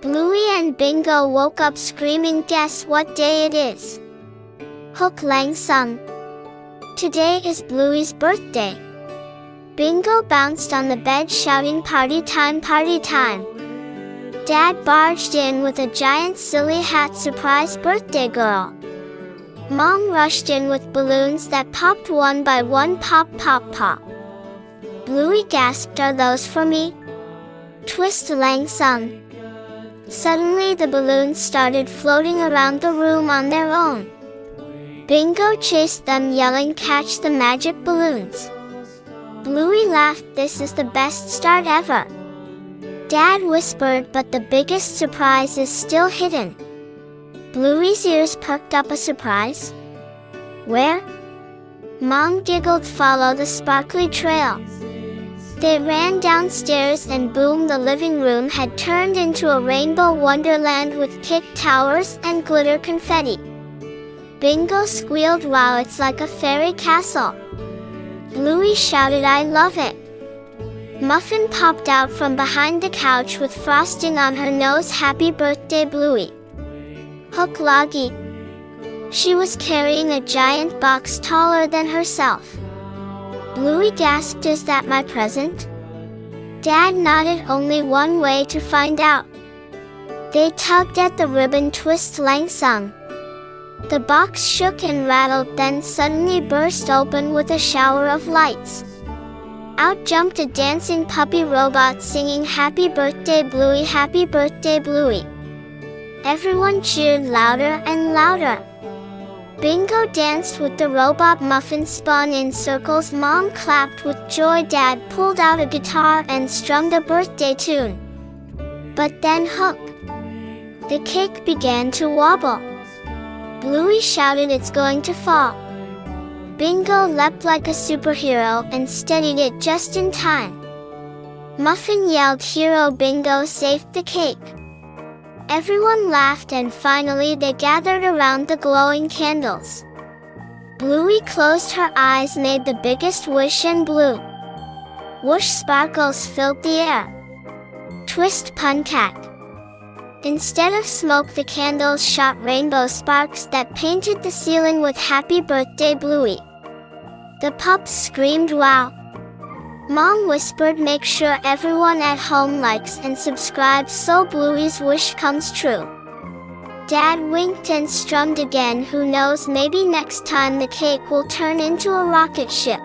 Bluey and Bingo woke up screaming, "Guess what day it is?" Hook Lang sung. Today is Bluey's birthday. Bingo bounced on the bed shouting, "Party time, party time." Dad barged in with a giant silly hat, "Surprise birthday girl." Mom rushed in with balloons that popped one by one, pop, pop, pop. Bluey gasped, "Are those for me?" Twist Lang sung. Suddenly the balloons started floating around the room on their own. Bingo chased them, yelling, "Catch the magic balloons." Bluey laughed, "This is the best start ever." Dad whispered, "But the biggest surprise is still hidden." Bluey's ears perked up. "A surprise? Where?" Mom giggled, "Follow the sparkly trail." They ran downstairs and boom, the living room had turned into a rainbow wonderland with kick towers and glitter confetti. Bingo squealed, "Wow, it's like a fairy castle." Bluey shouted, "I love it." Muffin popped out from behind the couch with frosting on her nose. "Happy birthday, Bluey." Hook Loggy. She was carrying a giant box taller than herself. Bluey gasped, "Is that my present?" Dad nodded, "Only one way to find out." They tugged at the ribbon. Twist Lang sung. The box shook and rattled, then suddenly burst open with a shower of lights. Out jumped a dancing puppy robot singing, "Happy birthday, Bluey, happy birthday, Bluey." Everyone cheered louder and louder. Bingo danced with the robot. Muffin spun in circles. Mom clapped with joy. Dad pulled out a guitar and strummed a birthday tune. But then Hook. The cake began to wobble. Bluey shouted, "It's going to fall." Bingo leapt like a superhero and steadied it just in time. Muffin yelled, "Hero!" Bingo saved the cake. Everyone laughed and finally they gathered around the glowing candles. Bluey closed her eyes, made the biggest wish and blew. Whoosh, sparkles filled the air. Twist Puncat. Instead of smoke, the candles shot rainbow sparks that painted the ceiling with "Happy birthday, Bluey." The pups screamed, "Wow!" Mom whispered, "Make sure everyone at home likes and subscribes so Bluey's wish comes true." Dad winked and strummed again. Who knows, maybe next time the cake will turn into a rocket ship.